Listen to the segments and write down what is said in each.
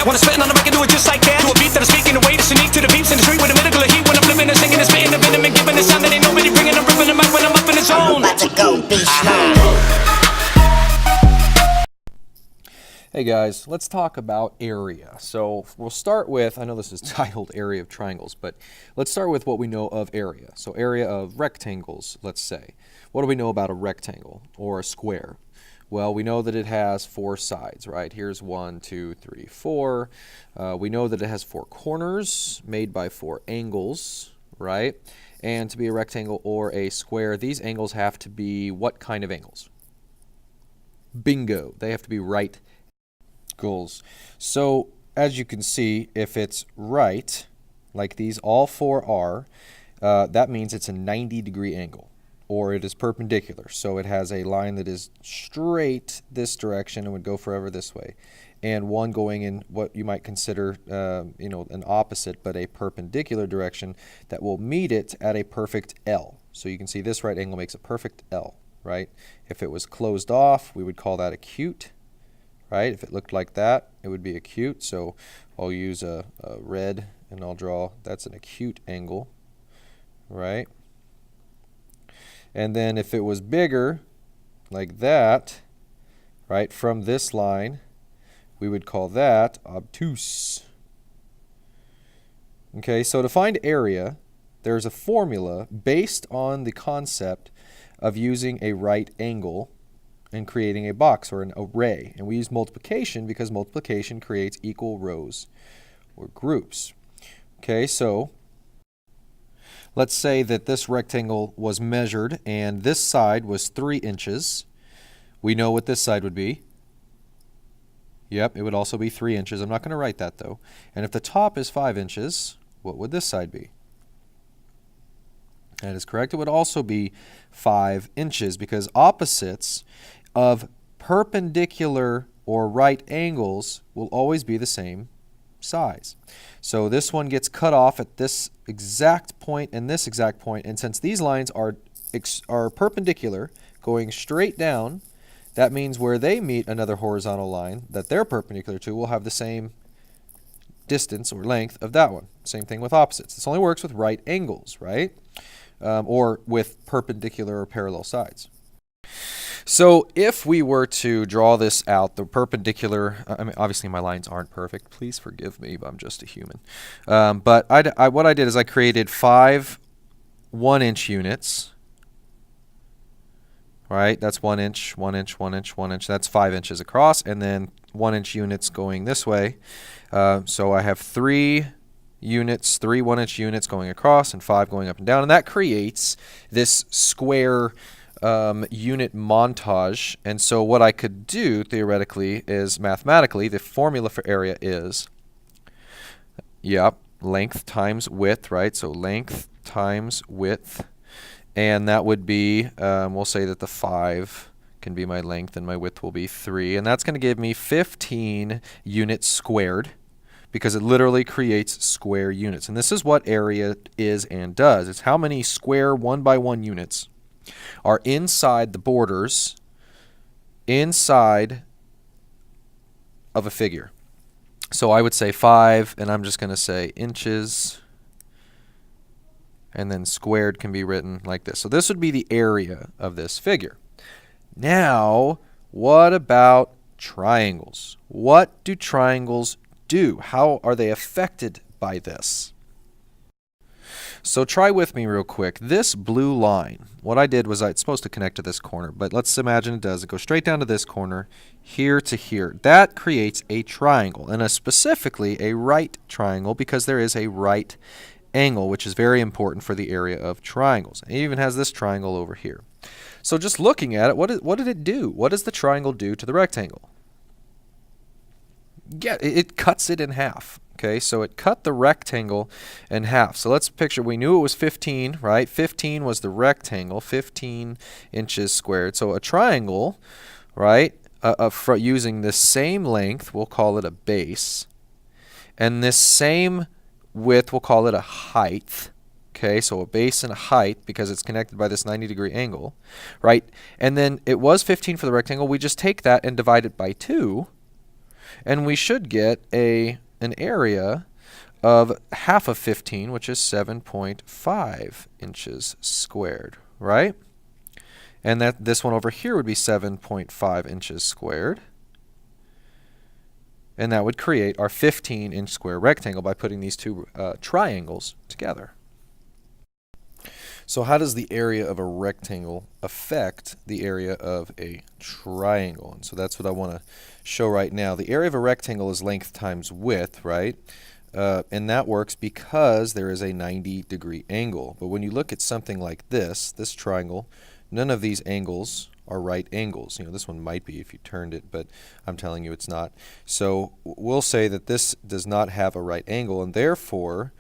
that. Wanna spit on the mic and do it just like that. Do a beat that I'm speaking, the way that's unique to the beats in the street with a miracle of heat. When I'm flipping and singing and spitting the venom and giving the sound that ain't nobody bringing. I'm ripping the mic when I'm up in the zone. I'm about to go beast mode. Hey guys, let's talk about area. So we'll start with, I know this is titled Area of Triangles, but let's start with what we know of area. So area of rectangles, let's say. What do we know about a rectangle or a square? Well, we know that it has 4 sides, right? Here's 1, 2, 3, 4. We know that it has 4 corners made by 4 angles, right? And to be a rectangle or a square, these angles have to be what kind of angles? Bingo, they have to be right angles. So as you can see, if it's right, like these all 4 are, that means it's a 90-degree angle, or it is perpendicular. So it has a line that is straight this direction and would go forever this way, and one going in what you might consider an opposite but a perpendicular direction that will meet it at a perfect L. So you can see this right angle makes a perfect L, right? If it was closed off, we would call that acute. Right? If it looked like that, it would be acute. So I'll use a red and I'll draw, that's an acute angle, right? And then if it was bigger, like that, right, from this line, we would call that obtuse. Okay, so to find area, there's a formula based on the concept of using a right angle and creating a box or an array. And we use multiplication because multiplication creates equal rows or groups. Okay, so let's say that this rectangle was measured and this side was 3 inches. We know what this side would be. Yep, it would also be 3 inches. I'm not going to write that though. And if the top is 5 inches, what would this side be? That is correct. It would also be 5 inches because opposites of perpendicular or right angles will always be the same size. So this one gets cut off at this exact point and this exact point, and since these lines are perpendicular going straight down, that means where they meet another horizontal line that they're perpendicular to will have the same distance or length of that one. Same thing with opposites. This only works with right angles, right? Or with perpendicular or parallel sides. So if we were to draw this out, the perpendicular, I mean, obviously my lines aren't perfect. Please forgive me, but I'm just a human. But what I did is I created 5 1-inch units. Right, that's 1 inch, 1 inch, 1 inch, 1 inch. That's 5 inches across, and then 1-inch units going this way. So I have 3 units, 3 1-inch units going across and 5 going up and down, and that creates this square unit montage. And so what I could do theoretically is mathematically the formula for area is length times width, right? So length times width, and that would be we'll say that the 5 can be my length and my width will be 3, and that's going to give me 15 units squared because it literally creates square units. And this is what area is and does. It's how many square 1-by-1 units are inside the borders inside of a figure. So I would say 5, and I'm just going to say inches, and then squared can be written like this. So this would be the area of this figure. Now, what about triangles? What do triangles do? How are they affected by this? So try with me real quick. This blue line, what I did was it's supposed to connect to this corner, but let's imagine it does. It goes straight down to this corner, here to here. That creates a triangle, and specifically a right triangle because there is a right angle, which is very important for the area of triangles. It even has this triangle over here. So just looking at it, what did it do? What does the triangle do to the rectangle? Yeah, it cuts it in half. Okay, so it cut the rectangle in half. So let's picture, we knew it was 15, right? 15 was the rectangle, 15 inches squared. So a triangle, right, using the same length, we'll call it a base. And this same width, we'll call it a height. Okay, so a base and a height because it's connected by this 90-degree angle, right? And then it was 15 for the rectangle. We just take that and divide it by 2. And we should get an area of half of 15, which is 7.5 inches squared, right? And that this one over here would be 7.5 inches squared. And that would create our 15-inch square rectangle by putting these two triangles together. So how does the area of a rectangle affect the area of a triangle? And so that's what I want to show right now. The area of a rectangle is length times width, right? And that works because there is a 90-degree angle. But when you look at something like this triangle, none of these angles are right angles. You know, this one might be if you turned it, but I'm telling you it's not. So we'll say that this does not have a right angle, and therefore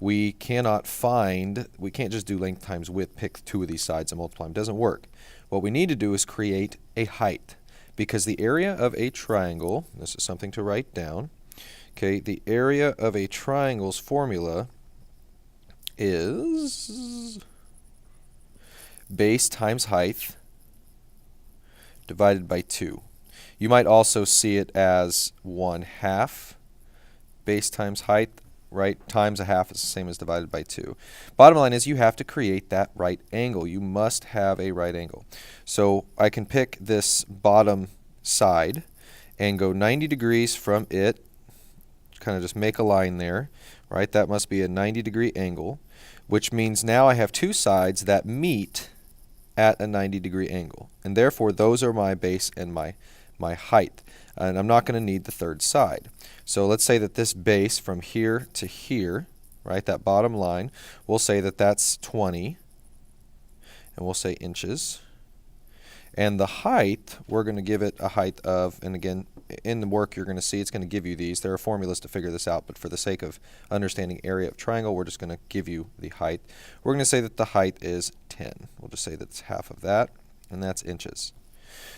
we can't just do length times width, pick two of these sides and multiply them. It doesn't work. What we need to do is create a height, because the area of a triangle, this is something to write down, okay, the area of a triangle's formula is base times height divided by 2. You might also see it as 1/2 base times height, right? Times a half is the same as divided by 2. Bottom line is you have to create that right angle. You must have a right angle. So I can pick this bottom side and go 90 degrees from it, kind of just make a line there, right? That must be a 90-degree angle, which means now I have two sides that meet at a 90-degree angle. And therefore, those are my base and my height. And I'm not going to need the third side. So let's say that this base from here to here, right, that bottom line, we'll say that that's 20, and we'll say inches. And the height, we're going to give it a height of, and again, in the work you're going to see it's going to give you these. There are formulas to figure this out, but for the sake of understanding area of triangle, we're just going to give you the height. We're going to say that the height is 10. We'll just say that's half of that, and that's inches.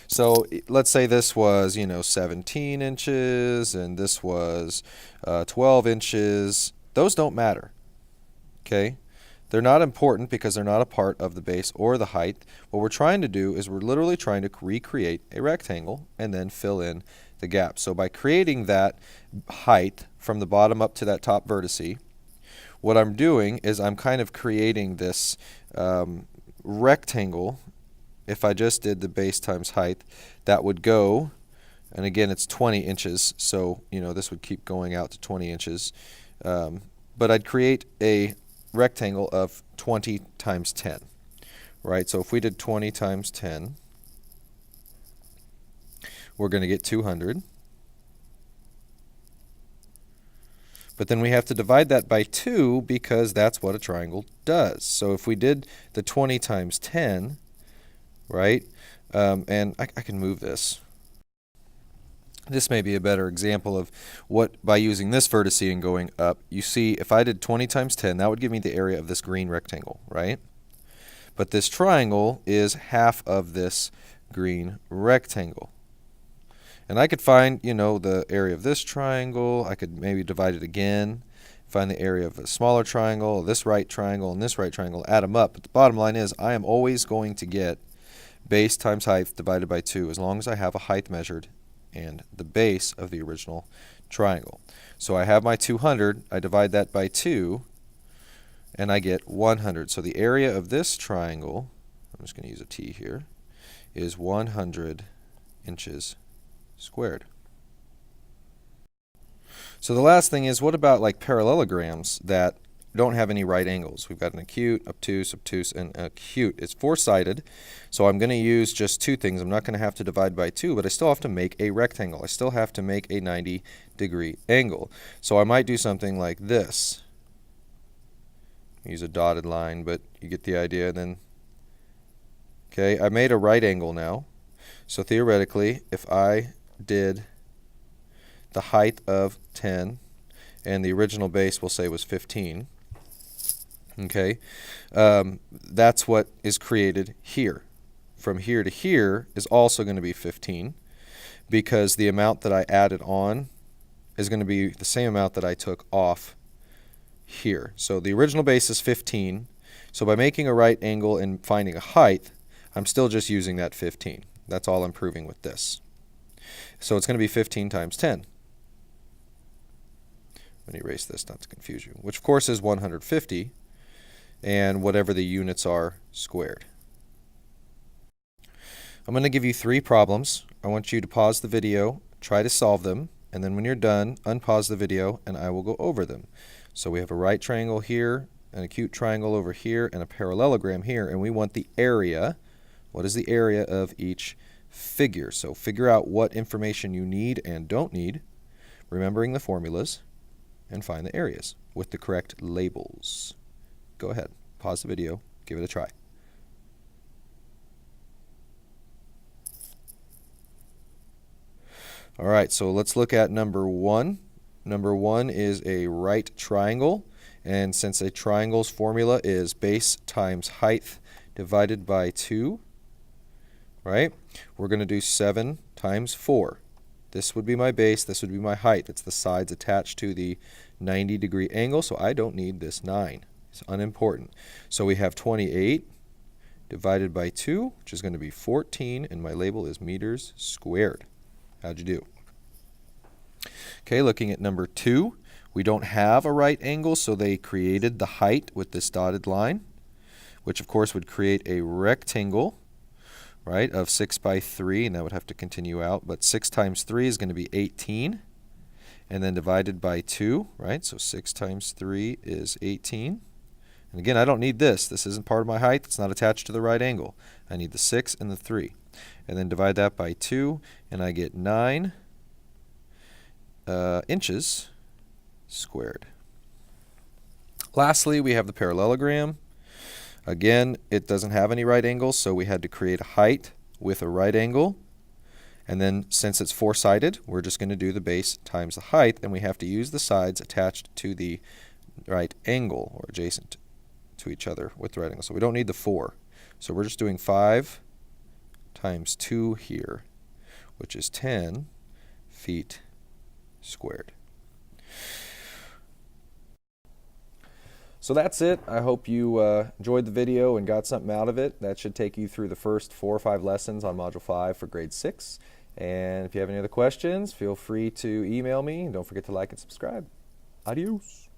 So let's say this was, 17 inches, and this was 12 inches. Those don't matter, okay? They're not important because they're not a part of the base or the height. What we're trying to do is we're literally trying to recreate a rectangle and then fill in the gap. So by creating that height from the bottom up to that top vertice, what I'm doing is I'm kind of creating this rectangle. If I just did the base times height, that would go, and again it's 20 inches, so this would keep going out to 20 inches. But I'd create a rectangle of 20 times 10, right? So if we did 20 times 10, we're going to get 200. But then we have to divide that by 2 because that's what a triangle does. So if we did the 20 times 10, right, and I can move this. This may be a better example of what, by using this vertice and going up, you see if I did 20 times 10, that would give me the area of this green rectangle, right? But this triangle is half of this green rectangle. And I could find, the area of this triangle. I could maybe divide it again, find the area of a smaller triangle, this right triangle, and this right triangle, add them up. But the bottom line is I am always going to get base times height divided by 2 as long as I have a height measured and the base of the original triangle. So I have my 200, I divide that by 2, and I get 100. So the area of this triangle, I'm just going to use a T here, is 100 inches squared. So the last thing is, what about like parallelograms that don't have any right angles? We've got an acute, obtuse, and acute. It's four-sided, so I'm going to use just two things. I'm not going to have to divide by 2, but I still have to make a rectangle. I still have to make a 90-degree angle. So I might do something like this. Use a dotted line, but you get the idea then. Okay, I made a right angle now. So theoretically, if I did the height of 10, and the original base we'll say was 15, okay, that's what is created here. From here to here is also going to be 15 because the amount that I added on is going to be the same amount that I took off here. So the original base is 15, so by making a right angle and finding a height, I'm still just using that 15. That's all I'm proving with this. So it's going to be 15 times 10. Let me erase this not to confuse you, which of course is 150, and whatever the units are squared. I'm going to give you 3 problems. I want you to pause the video, try to solve them, and then when you're done, unpause the video and I will go over them. So we have a right triangle here, an acute triangle over here, and a parallelogram here, and we want the area. What is the area of each figure? So figure out what information you need and don't need, remembering the formulas, and find the areas with the correct labels. Go ahead, pause the video, give it a try. All right, so let's look at number 1. Number 1 is a right triangle, and since a triangle's formula is base times height divided by 2, right, we're going to do 7 times 4. This would be my base, this would be my height. It's the sides attached to the 90-degree angle, so I don't need this 9. It's unimportant. So we have 28 divided by 2, which is going to be 14, and my label is meters squared. How'd you do? Okay, looking at number 2, we don't have a right angle, so they created the height with this dotted line, which of course would create a rectangle, right, of 6 by 3, and that would have to continue out, but 6 times 3 is going to be 18, and then divided by 2, right, so 6 times 3 is 18. And again, I don't need this. This isn't part of my height. It's not attached to the right angle. I need the 6 and the 3. And then divide that by 2, and I get 9 inches squared. Lastly, we have the parallelogram. Again, it doesn't have any right angles, so we had to create a height with a right angle. And then since it's 4-sided, we're just going to do the base times the height, and we have to use the sides attached to the right angle or adjacent to each other with the right angle. So we don't need the 4. So we're just doing 5 times 2 here, which is 10 feet squared. So that's it. I hope you enjoyed the video and got something out of it. That should take you through the first 4 or 5 lessons on Module 5 for Grade 6. And if you have any other questions, feel free to email me. And don't forget to like and subscribe. Adios.